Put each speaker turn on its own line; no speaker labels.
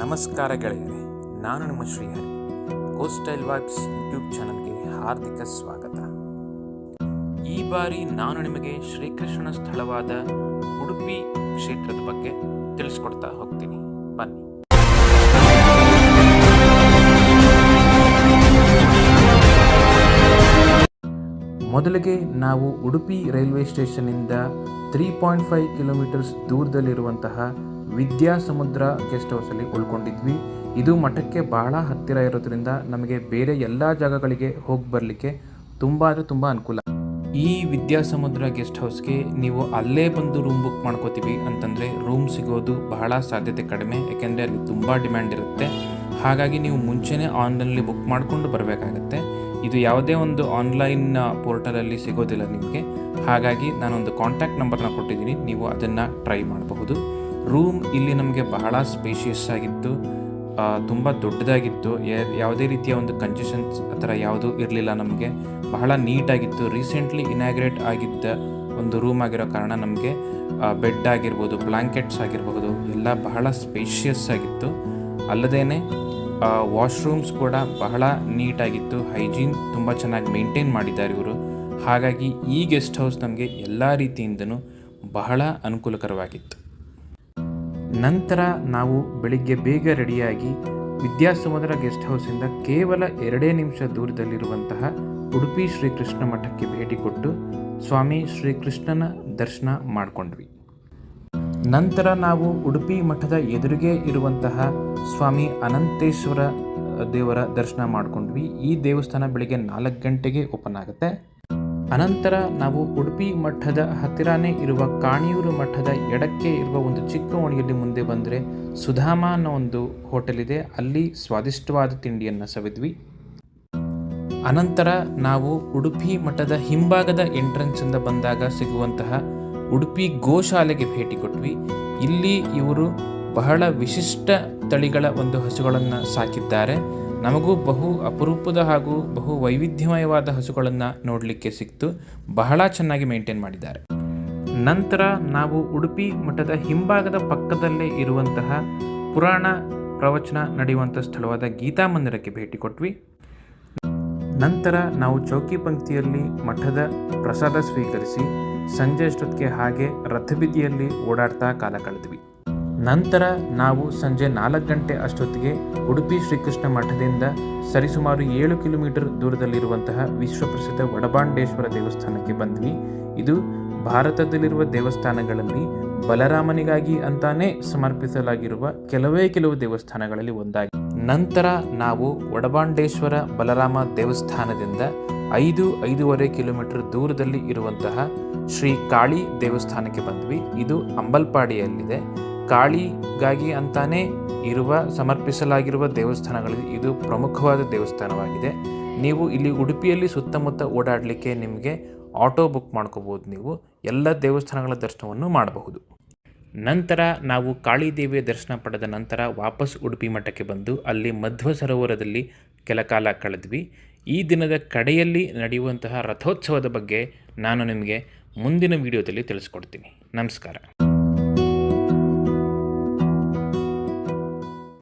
ನಮಸ್ಕಾರ ಗೆಳೆಯರೆ, ನಾನು ನಿಮ್ಮ ಶ್ರೀಹರಿ. ಕೋಸ್ಟಲ್ ವೈಬ್ಸ್ ಯೂಟ್ಯೂಬ್ ಚಾನಲ್ಗೆ ಹಾರ್ದಿಕ ಸ್ವಾಗತ. ಈ ಬಾರಿ ನಾನು ನಿಮಗೆ ಶ್ರೀಕೃಷ್ಣನ ಸ್ಥಳವಾದ ಉಡುಪಿ ಕ್ಷೇತ್ರದ ಬಗ್ಗೆ ತಿಳಿಸ್ಕೊಡ್ತಾ ಹೋಗ್ತೀನಿ. ಬನ್ನಿ. ಮೊದಲಿಗೆ ನಾವು ಉಡುಪಿ ರೈಲ್ವೆ ಸ್ಟೇಷನ್ನಿಂದ 3.5 ಕಿಲೋಮೀಟರ್ಸ್ ದೂರದಲ್ಲಿರುವಂತಹ ವಿದ್ಯಾಸಮುದ್ರ ಗೆಸ್ಟ್ ಹೌಸಲ್ಲಿ ಉಳ್ಕೊಂಡಿದ್ವಿ. ಇದು ಮಠಕ್ಕೆ ಬಹಳ ಹತ್ತಿರ ಇರೋದ್ರಿಂದ ನಮಗೆ ಬೇರೆ ಎಲ್ಲ ಜಾಗಗಳಿಗೆ ಹೋಗಿ ಬರಲಿಕ್ಕೆ ತುಂಬ ಅನುಕೂಲ. ಈ ವಿದ್ಯಾಸಮುದ್ರ ಗೆಸ್ಟ್ ಹೌಸ್ಗೆ ನೀವು ಅಲ್ಲೇ ಬಂದು ರೂಮ್ ಬುಕ್ ಮಾಡ್ಕೋತೀವಿ ಅಂತಂದರೆ ರೂಮ್ ಸಿಗೋದು ಬಹಳ ಸಾಧ್ಯತೆ ಕಡಿಮೆ, ಯಾಕೆಂದರೆ ಅಲ್ಲಿ ತುಂಬ ಡಿಮ್ಯಾಂಡ್ ಇರುತ್ತೆ. ಹಾಗಾಗಿ ನೀವು ಮುಂಚೆನೇ ಆನ್ಲೈನಲ್ಲಿ ಬುಕ್ ಮಾಡಿಕೊಂಡು ಬರಬೇಕಾಗತ್ತೆ. ಇದು ಯಾವುದೇ ಒಂದು ಆನ್ಲೈನ್ ಪೋರ್ಟಲಲ್ಲಿ ಸಿಗೋದಿಲ್ಲ ನಿಮಗೆ. ಹಾಗಾಗಿ ನಾನೊಂದು ಕಾಂಟ್ಯಾಕ್ಟ್ ನಂಬರ್ನ ಕೊಟ್ಟಿದ್ದೀನಿ, ನೀವು ಅದನ್ನು ಟ್ರೈ ಮಾಡಬಹುದು. ರೂಮ್ ಇಲ್ಲಿ ನಮಗೆ ಬಹಳ ಸ್ಪೇಷಿಯಸ್ ಆಗಿತ್ತು, ತುಂಬ ದೊಡ್ಡದಾಗಿತ್ತು. ಯಾವುದೇ ರೀತಿಯ ಒಂದು ಕಂಜೆಷನ್ಸ್ ಆ ಥರ ಯಾವುದೂ ಇರಲಿಲ್ಲ. ನಮಗೆ ಬಹಳ ನೀಟಾಗಿತ್ತು. ರೀಸೆಂಟ್ಲಿ ಇನಾಗ್ರೇಟ್ ಆಗಿದ್ದ ಒಂದು ರೂಮ್ ಆಗಿರೋ ಕಾರಣ ನಮಗೆ ಬೆಡ್ ಆಗಿರ್ಬೋದು, ಬ್ಲ್ಯಾಂಕೆಟ್ಸ್ ಆಗಿರಬಹುದು ಎಲ್ಲ ಬಹಳ ಸ್ಪೇಷಿಯಸ್ ಆಗಿತ್ತು. ಅಲ್ಲದೇ ವಾಶ್ರೂಮ್ಸ್ ಕೂಡ ಬಹಳ ನೀಟಾಗಿತ್ತು. ಹೈಜೀನ್ ತುಂಬ ಚೆನ್ನಾಗಿ ಮೇಂಟೈನ್ ಮಾಡಿದ್ದಾರೆ ಇವರು. ಹಾಗಾಗಿ ಈ ಗೆಸ್ಟ್ ಹೌಸ್ ನಮಗೆ ಎಲ್ಲ ರೀತಿಯಿಂದನೂ ಬಹಳ ಅನುಕೂಲಕರವಾಗಿತ್ತು. ನಂತರ ನಾವು ಬೆಳಿಗ್ಗೆ ಬೇಗ ರೆಡಿಯಾಗಿ ವಿದ್ಯಾಸಮುದ್ರ ಗೆಸ್ಟ್ ಹೌಸಿಂದ ಕೇವಲ 2 ನಿಮಿಷ ದೂರದಲ್ಲಿರುವಂತಹ ಉಡುಪಿ ಶ್ರೀಕೃಷ್ಣ ಮಠಕ್ಕೆ ಭೇಟಿ ಕೊಟ್ಟು ಸ್ವಾಮಿ ಶ್ರೀಕೃಷ್ಣನ ದರ್ಶನ ಮಾಡಿಕೊಂಡ್ವಿ. ನಂತರ ನಾವು ಉಡುಪಿ ಮಠದ ಎದುರಿಗೆ ಇರುವಂತಹ ಸ್ವಾಮಿ ಅನಂತೇಶ್ವರ ದೇವರ ದರ್ಶನ ಮಾಡಿಕೊಂಡ್ವಿ. ಈ ದೇವಸ್ಥಾನ ಬೆಳಿಗ್ಗೆ 4 ಗಂಟೆಗೆ ಓಪನ್ ಆಗುತ್ತೆ. ಅನಂತರ ನಾವು ಉಡುಪಿ ಮಠದ ಹತ್ತಿರನೇ ಇರುವ ಕಾಣಿಯೂರು ಮಠದ ಎಡಕ್ಕೆ ಇರುವ ಒಂದು ಚಿಕ್ಕ ಓಣಿಯಲ್ಲಿ ಮುಂದೆ ಬಂದರೆ ಸುಧಾಮ ಅನ್ನೋ ಒಂದು ಹೋಟೆಲ್ ಇದೆ. ಅಲ್ಲಿ ಸ್ವಾದಿಷ್ಟವಾದ ತಿಂಡಿಯನ್ನು ಸವಿದ್ವಿ. ಅನಂತರ ನಾವು ಉಡುಪಿ ಮಠದ ಹಿಂಭಾಗದ ಎಂಟ್ರೆನ್ಸಿಂದ ಬಂದಾಗ ಸಿಗುವಂತಹ ಉಡುಪಿ ಗೋಶಾಲೆಗೆ ಭೇಟಿ ಕೊಟ್ವಿ. ಇಲ್ಲಿ ಇವರು ಬಹಳ ವಿಶಿಷ್ಟ ತಳಿಗಳ ಒಂದು ಹಸುಗಳನ್ನು ಸಾಕಿದ್ದಾರೆ. ನಮಗೂ ಬಹು ಅಪರೂಪದ ಹಾಗೂ ಬಹು ವೈವಿಧ್ಯಮಯವಾದ ಹಸುಗಳನ್ನು ನೋಡಲಿಕ್ಕೆ ಸಿಕ್ತು. ಬಹಳ ಚೆನ್ನಾಗಿ ಮೇಂಟೈನ್ ಮಾಡಿದ್ದಾರೆ. ನಂತರ ನಾವು ಉಡುಪಿ ಮಠದ ಹಿಂಭಾಗದ ಪಕ್ಕದಲ್ಲೇ ಇರುವಂತಹ ಪುರಾಣ ಪ್ರವಚನ ನಡೆಯುವಂಥ ಸ್ಥಳವಾದ ಗೀತಾ ಮಂದಿರಕ್ಕೆ ಭೇಟಿ ಕೊಟ್ವಿ. ನಂತರ ನಾವು ಚೌಕಿ ಪಂಕ್ತಿಯಲ್ಲಿ ಮಠದ ಪ್ರಸಾದ ಸ್ವೀಕರಿಸಿ ಸಂಜೆ ಅಷ್ಟೊತ್ತಿಗೆ ಹಾಗೆ ರಥಬೀದಿಯಲ್ಲಿ ಓಡಾಡ್ತಾ ಕಾಲ ಕಳೆದ್ವಿ. ನಂತರ ನಾವು ಸಂಜೆ 4 ಗಂಟೆ ಅಷ್ಟೊತ್ತಿಗೆ ಉಡುಪಿ ಶ್ರೀಕೃಷ್ಣ ಮಠದಿಂದ ಸರಿಸುಮಾರು 7 ಕಿಲೋಮೀಟರ್ ದೂರದಲ್ಲಿರುವಂತಹ ವಿಶ್ವಪ್ರಸಿದ್ಧ ವಡಬಾಂಡೇಶ್ವರ ದೇವಸ್ಥಾನಕ್ಕೆ ಬಂದ್ವಿ. ಇದು ಭಾರತದಲ್ಲಿರುವ ದೇವಸ್ಥಾನಗಳಲ್ಲಿ ಬಲರಾಮನಿಗಾಗಿ ಅಂತಾನೆ ಸಮರ್ಪಿಸಲಾಗಿರುವ ಕೆಲವು ದೇವಸ್ಥಾನಗಳಲ್ಲಿ ಒಂದಾಗಿದೆ. ನಂತರ ನಾವು ವಡಬಾಂಡೇಶ್ವರ ಬಲರಾಮ ದೇವಸ್ಥಾನದಿಂದ 5-5.5 ಕಿಲೋಮೀಟರ್ ದೂರದಲ್ಲಿ ಇರುವಂತಹ ಶ್ರೀ ಕಾಳಿ ದೇವಸ್ಥಾನಕ್ಕೆ ಬಂದ್ವಿ. ಇದು ಅಂಬಲ್ಪಾಡಿಯಲ್ಲಿದೆ. ಕಾಳಿಗಾಗಿ ಅಂತಾನೆ ಇರುವ ಸಮರ್ಪಿಸಲಾಗಿರುವ ದೇವಸ್ಥಾನಗಳಲ್ಲಿ ಇದು ಪ್ರಮುಖವಾದ ದೇವಸ್ಥಾನವಾಗಿದೆ. ನೀವು ಇಲ್ಲಿ ಉಡುಪಿಯಲ್ಲಿ ಸುತ್ತಮುತ್ತ ಓಡಾಡಲಿಕ್ಕೆ ನಿಮಗೆ ಆಟೋ ಬುಕ್ ಮಾಡ್ಕೋಬೋದು. ನೀವು ಎಲ್ಲ ದೇವಸ್ಥಾನಗಳ ದರ್ಶನವನ್ನು ಮಾಡಬಹುದು. ನಂತರ ನಾವು ಕಾಳಿದೇವಿಯ ದರ್ಶನ ಪಡೆದ ನಂತರ ವಾಪಸ್ ಉಡುಪಿ ಮಠಕ್ಕೆ ಬಂದು ಅಲ್ಲಿ ಮಧ್ವ ಸರೋವರದಲ್ಲಿ ಕೆಲ ಕಾಲ ಕಳೆದ್ವಿ. ಈ ದಿನದ ಕಡೆಯಲ್ಲಿ ನಡೆಯುವಂತಹ ರಥೋತ್ಸವದ ಬಗ್ಗೆ ನಾನು ನಿಮಗೆ ಮುಂದಿನ ವಿಡಿಯೋದಲ್ಲಿ ತಿಳಿಸ್ಕೊಡ್ತೀನಿ. ನಮಸ್ಕಾರ.